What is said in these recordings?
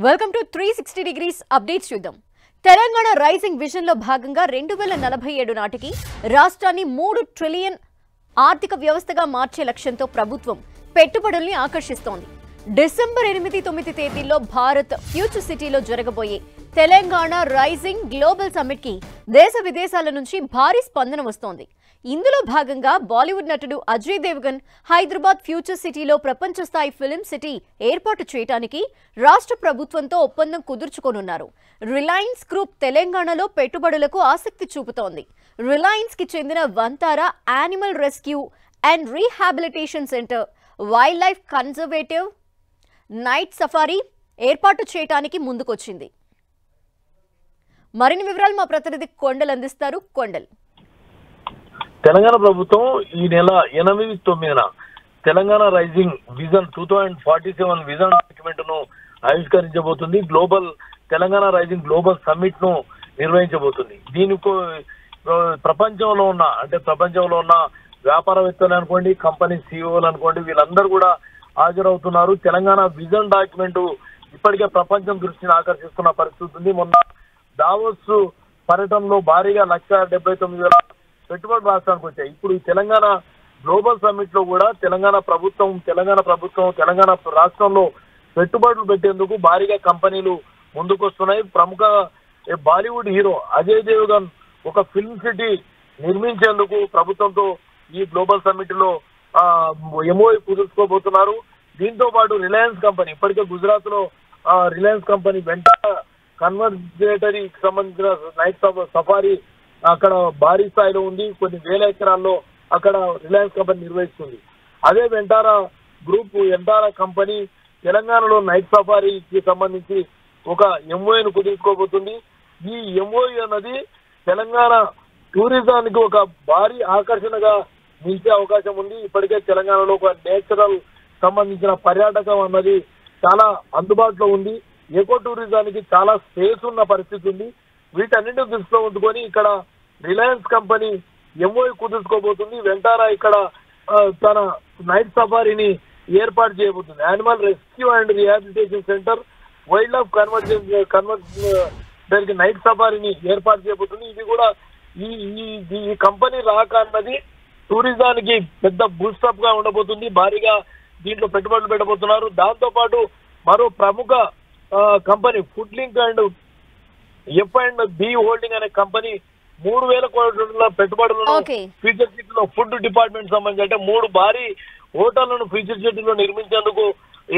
Welcome to 360 degrees updates చూద్దాం. Telangana rising vision లో భాగంగా 2047 నాటికి రాష్ట్రాన్ని 3 ట్రిలియన్ ఆర్థిక వ్యవస్థగా మార్చే లక్ష్యంతో ప్రభుత్వం పెట్టుబడుల్ని ఆకర్షిస్తోంది. డిసెంబర్ 8-9 తేదీల్లో భారత్ ఫ్యూచర్ సిటీలో జరగబోయే తెలంగాణ రైజింగ్ గ్లోబల్ సమ్మిట్ కి దేశ విదేశాల నుంచి భారీ స్పందన వస్తోంది. ఇందులో భాగంగా బాలీవుడ్ నటుడు అజయ్ దేవగన్ హైదరాబాద్ ఫ్యూచర్ సిటీలో ప్రపంచ స్థాయి ఫిల్మ్ సిటీ ఏర్పాటు చేయడానికి రాష్ట్ర ప్రభుత్వంతో ఒప్పందం కుదుర్చుకోనున్నారు. రిలయన్స్ గ్రూప్ తెలంగాణలో పెట్టుబడులకు ఆసక్తి చూపుతోంది. రిలయన్స్ కి చెందిన Vantara animal rescue and rehabilitation centre, wild life conservative night safari ఏర్పాటు చేయడానికి ముందుకొచ్చింది. మరిన్ని వివరాలు మా ప్రతినిధి కొండల్ అందిస్తారు. కొండల్, తెలంగాణ ప్రభుత్వం ఈ నెల 8-9 Telangana rising vision 2047 vision document ను ఆవిష్కరించబోతుంది. Global Telangana rising global summit ను నిర్వహించబోతుంది. దీనికి ప్రపంచంలో ఉన్న వ్యాపారవేత్తలు అనుకోండి, కంపెనీ సిఇఓలు అనుకోండి, వీళ్ళందరూ కూడా హాజరవుతున్నారు. తెలంగాణ విజన్ డాక్యుమెంట్ ఇప్పటికే ప్రపంచం దృష్టిని ఆకర్షిస్తున్న పరిస్థితి ఉంది. మొన్న దావోస్ పర్యటనలో భారీగా 1,79,000 పెట్టుబడులు రాష్ట్రానికి వచ్చాయి. ఇప్పుడు ఈ తెలంగాణ గ్లోబల్ సమ్మిట్ లో కూడా తెలంగాణ రాష్ట్రంలో పెట్టుబడులు పెట్టేందుకు భారీగా కంపెనీలు ముందుకొస్తున్నాయి. ప్రముఖ బాలీవుడ్ హీరో అజయ్ దేవగన్ ఒక ఫిల్మ్ సిటీ నిర్మించేందుకు ప్రభుత్వంతో ఈ గ్లోబల్ సమ్మిట్ లో ఎంఓయూ కుదుర్చుకోబోతున్నారు. దీంతో పాటు రిలయన్స్ కంపెనీ ఇప్పటికే గుజరాత్ లో రిలయన్స్ కంపెనీ వెంట కన్వర్జేటరీకి సంబంధించిన నైట్ సఫారీ అక్కడ భారీ స్థాయిలో ఉంది. కొన్ని వేల ఎకరాల్లో అక్కడ రిలయన్స్ కంపెనీ నిర్వహిస్తుంది. అదే వెంటారా కంపెనీ తెలంగాణలో నైట్ సఫారీకి సంబంధించి ఒక ఎంఓయూను కుదుర్చుకోబోతుంది. ఈ ఎంఓయూ అన్నది తెలంగాణ టూరిజానికి ఒక భారీ ఆకర్షణగా నిలిచే అవకాశం ఉంది. ఇప్పటికే తెలంగాణలో ఒక నేచురల్ సంబంధించిన పర్యాటకం అన్నది చాలా అందుబాటులో ఉంది. ఎకో టూరిజానికి చాలా స్పేస్ ఉన్న పరిస్థితి ఉంది. వీటన్నింటిని దృష్టిలో ఉంచుకొని ఇక్కడ రిలయన్స్ కంపెనీ ఎంఓయూ కుదుర్చుకోబోతుంది. వెంటారా ఇక్కడ తన నైట్ సఫారీని ఏర్పాటు చేయబోతుంది. Animal rescue and rehabilitation centre, wild life దానికి నైట్ సఫారీని ఏర్పాటు చేయబోతుంది. ఇది కూడా ఈ కంపెనీ రాక అన్నది టూరిజానికి పెద్ద బూస్టప్ గా ఉండబోతుంది. భారీగా దీంట్లో పెట్టుబడులు పెట్టబోతున్నారు. దాంతో పాటు మరో ప్రముఖ company food link and F&B holding అనే కంపెనీ 3,000 కోట్ల పెట్టుబడులను ఫ్యూచర్ సిటీలో ఫుడ్ డిపార్ట్మెంట్ సంబంధించి అంటే 3 భారీ హోటళ్లను ఫ్యూచర్ సిటీలో నిర్మించేందుకు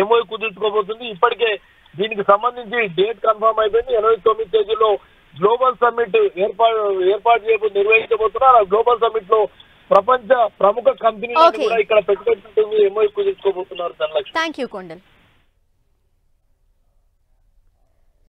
ఎంఓయూ కుదుర్చుకోబోతుంది. ఇప్పటికే దీనికి సంబంధించి డేట్ కన్ఫర్మ్ అయిపోయింది. 8-9 తేదీలో గ్లోబల్ సమ్మిట్ నిర్వహించబోతున్నారు. ఆ గ్లోబల్ సమ్మిట్ లో ప్రపంచ ప్రముఖ కంపెనీలు కూడా ఇక్కడ పెట్టుబడి ఎంఓయూ కుదుర్చుకోబోతున్నారు. థాంక్యూ కొండల్.